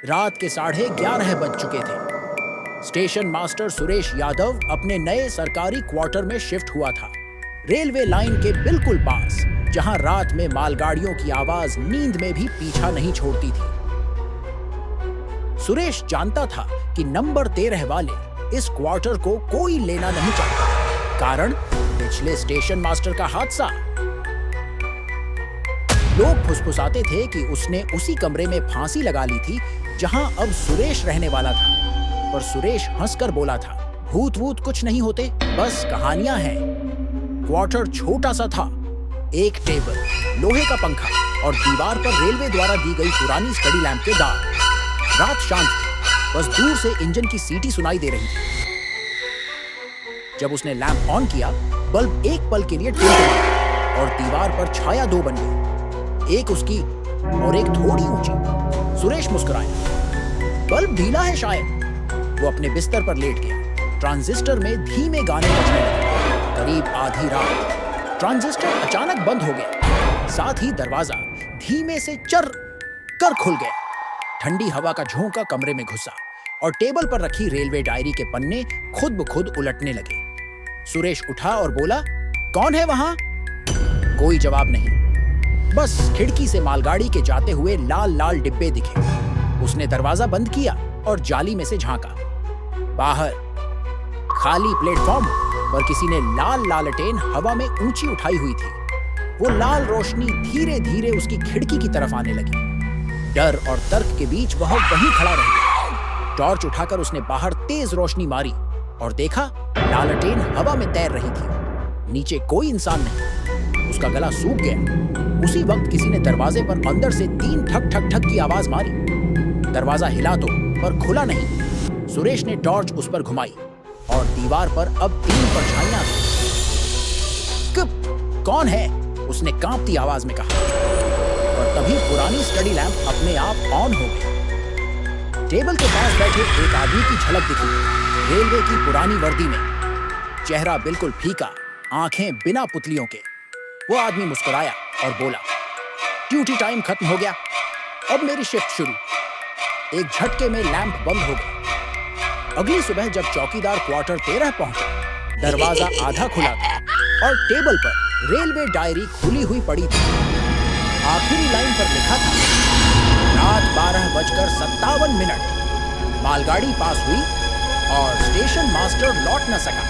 रात के 11:30 बज चुके थे। स्टेशन मास्टर सुरेश यादव अपने नए सरकारी क्वार्टर में शिफ्ट हुआ था, रेलवे लाइन के बिल्कुल पास, जहां रात में मालगाड़ियों की आवाज नींद में भी पीछा नहीं छोड़ती थी। सुरेश जानता था कि नंबर 13 वाले इस क्वार्टर को कोई लेना नहीं चाहता, कारण पिछले स्टेशन मास्टर का हादसा। लोग फुसफुसाते थे कि उसने उसी कमरे में फांसी लगा ली थी जहां अब सुरेश रहने वाला था, पर सुरेश हंसकर बोला था, भूत वूत कुछ नहीं होते, बस कहानियां हैं। क्वार्टर छोटा सा था, एक टेबल, लोहे का पंखा और दीवार पर रेलवे द्वारा दी गई पुरानी स्टडी लैंप के दाग। रात शांत थी, बस दूर से इंजन की सीटी सुनाई दे रही थी। जब उसने लैंप ऑन किया, बल्ब एक पल के लिए टिल्ट और दीवार पर छाया दो बन गई, एक उसकी और एक थोड़ी ऊंची। सुरेश मुस्कुराया, बल्ब ढीला है शायद। वो अपने बिस्तर पर लेट गया। ट्रांजिस्टर में धीमे गाने बजने लगे। करीब आधी रात ट्रांजिस्टर अचानक बंद हो गया, साथ ही दरवाजा धीमे से चर कर खुल गया। ठंडी हवा का झोंका कमरे में घुसा और टेबल पर रखी रेलवे डायरी के पन्ने खुद ब खुद उलटने लगे। सुरेश उठा और बोला, कौन है वहां? कोई जवाब नहीं, बस खिड़की से मालगाड़ी के जाते हुए लाल लाल डिब्बे दिखे। उसने दरवाजा बंद किया और जाली में से झांका। बाहर खाली प्लेटफॉर्म पर किसी ने लाल लालटेन हवा में ऊंची उठाई हुई थी। वो लाल रोशनी धीरे धीरे उसकी खिड़की की तरफ आने लगी। डर और तर्क के बीच वह वहीं खड़ा रह गया। टॉर्च उठाकर उसने बाहर तेज रोशनी मारी और देखा लालटेन हवा में तैर रही थी। नीचे कोई इंसान नहीं। उसका गला सूख गया। उसी वक्त किसी ने दरवाजे पर अंदर से 3 ठक ठक ठक की आवाज मारी। दरवाजा हिला तो, पर खुला नहीं। सुरेश ने टॉर्च उस पर घुमाई और दीवार पर अब 3 परछाइयां थीं। कौन है? उसने कांपती आवाज में कहा। और तभी पुरानी स्टडी लैंप अपने आप ऑन हो गई। टेबल के पास बैठे एक आदमी की झलक दिखी, रेलवे की पुरानी वर्दी में, चेहरा बिल्कुल फीका, आंखें बिना पुतलियों के। वो आदमी मुस्कुराया और बोला, ड्यूटी टाइम खत्म हो गया, अब मेरी शिफ्ट शुरू। एक झटके में लैंप बंद हो गया। अगली सुबह जब चौकीदार क्वार्टर 13 पहुंचा, दरवाजा आधा खुला था और टेबल पर रेलवे डायरी खुली हुई पड़ी थी। आखिरी लाइन पर लिखा था, रात 12:57 मालगाड़ी पास हुई और स्टेशन मास्टर लौट न सका।